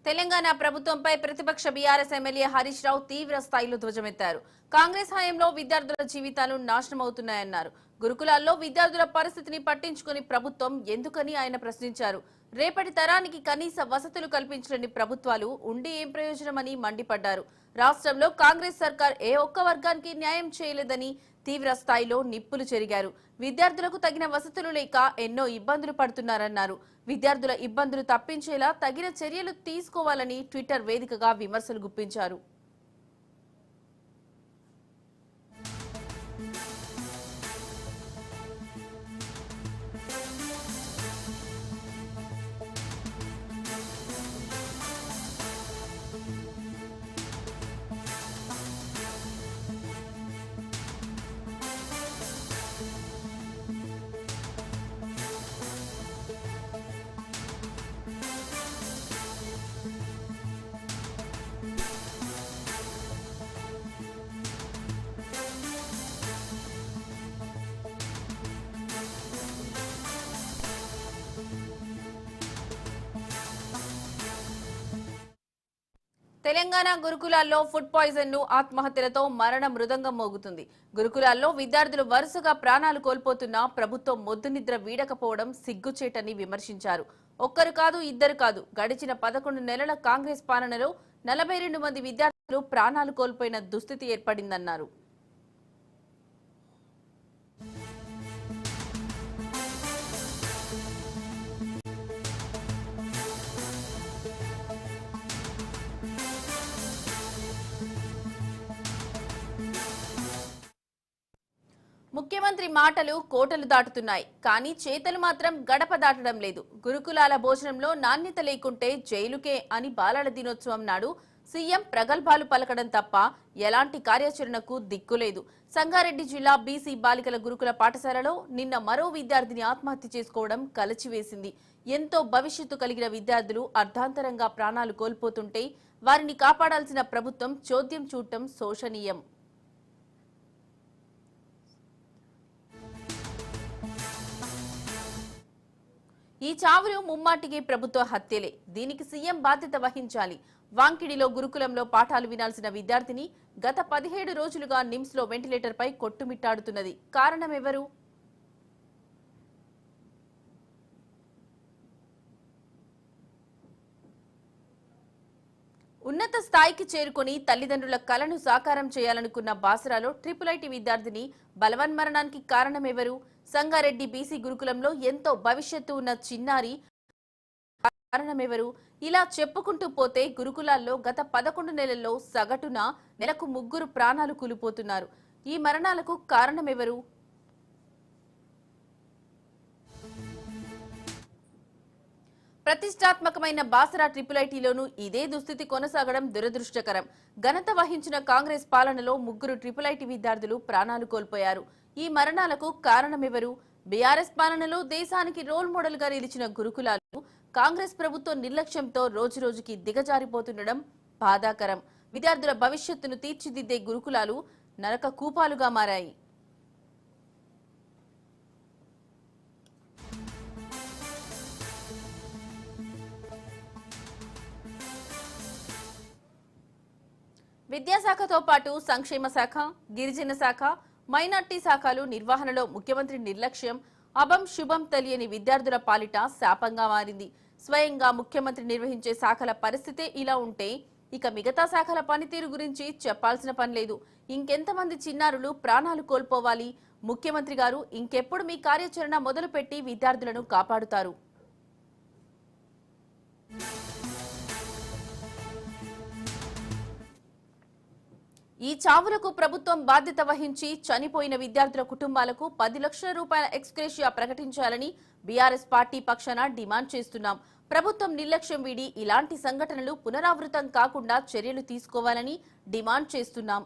తెలంగాణ ప్రభుత్వంపై ప్రతిపక్ష BRS MLA Harish Rao తీవ్ర స్థాయిలో ధ్వజమెత్తారు. కాంగ్రెస్ హయాంలో విద్యార్థుల జీవితాలు నాశనమవుతున్నాయన్నారు. గురుకులాల్లో విద్యార్థుల పరిస్థితిని పట్టించుకుని ప్రభుత్వం ఎందుకని ఆయన ప్రశ్నించారు. రేపటి తరానికి కనీస వసతులు కల్పించలేని ప్రభుత్వాలు ఉండి ఏం ప్రయోజనమని మండిపడ్డారు. రాష్ట్రంలో కాంగ్రెస్ సర్కార్ ఏ ఒక్క వర్గానికి న్యాయం చేయలేదని తీవ్ర స్థాయిలో నిప్పులు చెరిగారు. విద్యార్థులకు తగిన వసతులు లేక ఎన్నో ఇబ్బందులు పడుతున్నారన్నారు. విద్యార్థుల ఇబ్బందులు తప్పించేలా తగిన చర్యలు తీసుకోవాలని ట్విట్టర్ వేదికగా విమర్శలు గుప్పించారు. తెలంగాణ గురుకులాల్లో ఫుడ్ పాయిజన్ ను ఆత్మహత్యలతో మరణ మృదంగం మోగుతుంది. గురుకులాల్లో విద్యార్థులు వరుసగా ప్రాణాలు కోల్పోతున్నా ప్రభుత్వం మొద్దు నిద్ర వీడకపోవడం సిగ్గుచేటని విమర్శించారు. ఒక్కరు కాదు, ఇద్దరు కాదు, గడిచిన 11 నెలల కాంగ్రెస్ పాలనలో 42 మంది విద్యార్థులు ప్రాణాలు కోల్పోయిన దుస్థితి ఏర్పడిందన్నారు. ముఖ్యమంత్రి మాటలు కోటలు దాటుతున్నాయి, కానీ చేతలు మాత్రం గడప దాటడం లేదు. గురుకులాల భోజనంలో నాణ్యత లేకుంటే జైలుకే అని బాలల దినోత్సవం నాడు సీఎం ప్రగల్భాలు పలకడం తప్ప ఎలాంటి కార్యాచరణకు దిక్కులేదు. సంగారెడ్డి జిల్లా బీసీ బాలికల గురుకుల పాఠశాలలో నిన్న మరో విద్యార్థిని ఆత్మహత్య చేసుకోవడం కలచివేసింది. ఎంతో భవిష్యత్తు కలిగిన విద్యార్థులు అర్ధాంతరంగా ప్రాణాలు కోల్పోతుంటే వారిని కాపాడాల్సిన ప్రభుత్వం చోద్యం చూడటం శోచనీయం. ఈ చావులు ముమ్మాటికి ప్రభుత్వ హత్యలే. దీనికి సీఎం బాధ్యత వహించాలి. వాంకిడిలో గురుకులంలో పాఠాలు వినాల్సిన విద్యార్థిని గత 17 రోజులుగా నిమ్స్ లో వెంటిలేటర్ పై కొట్టుమిట్టాడుతున్నది. కారణమెవరు? ఉన్నత స్థాయికి చేరుకుని తల్లిదండ్రుల కలను సాకారం చేయాలనుకున్న బాసరాలో IIIT విద్యార్థిని బలవన్మరణానికి కారణమెవరు? సంగారెడ్డి బీసీ గురుకులంలో ఎంతో భవిష్యత్తు ఉన్న చిన్నారి కారణమెవరు? ఇలా చెప్పుకుంటూ పోతే గురుకులాల్లో గత 11 నెలల్లో సగటున నెలకు 3 ప్రాణాలు కూలిపోతున్నారు. ఈ మరణాలకు కారణమెవరు? ప్రతిష్టాత్మకమైన బాసరా IIITలోనూ ఇదే దుస్థితి కొనసాగడం దురదృష్టకరం. ఘనత వహించిన కాంగ్రెస్ పాలనలో 3 IIIT విద్యార్థులు ప్రాణాలు కోల్పోయారు. ఈ మరణాలకు కారణమెవరు? బీఆర్ఎస్ పాలనలో దేశానికి రోల్ మోడల్ గా నిలిచిన గురుకులాలు కాంగ్రెస్ ప్రభుత్వం నిర్లక్ష్యంతో రోజురోజుకి దిగజారిపోతుండడం బాధాకరం. విద్యార్థుల భవిష్యత్తును తీర్చిదిద్దే గురుకులాలు నరక కూపాలుగా మారాయి. విద్యాశాఖతో పాటు సంక్షేమ శాఖ, గిరిజన శాఖ, మైనార్టీ శాఖలు నిర్వహణలో ముఖ్యమంత్రి నిర్లక్ష్యం అభం శుభం తెలియని విద్యార్థుల పాలిట శాపంగా మారింది. స్వయంగా ముఖ్యమంత్రి నిర్వహించే శాఖల పరిస్థితే ఇలా ఉంటే ఇక మిగతా శాఖల పనితీరు గురించి చెప్పాల్సిన పని లేదు. ఇంకెంతమంది చిన్నారులు ప్రాణాలు కోల్పోవాలి? ముఖ్యమంత్రి గారు ఇంకెప్పుడు మీ కార్యాచరణ మొదలుపెట్టి విద్యార్థులను కాపాడుతారు? ఈ చావులకు ప్రభుత్వం బాధ్యత వహించి చనిపోయిన విద్యార్థుల కుటుంబాలకు 10 లక్షల రూపాయల ఎక్స్గ్రేషియా ప్రకటించాలని బీఆర్ఎస్ పార్టీ పక్షాన డిమాండ్ చేస్తున్నాం. ప్రభుత్వం నిర్లక్ష్యం వీడి ఇలాంటి సంఘటనలు పునరావృతం కాకుండా చర్యలు తీసుకోవాలని డిమాండ్ చేస్తున్నాం.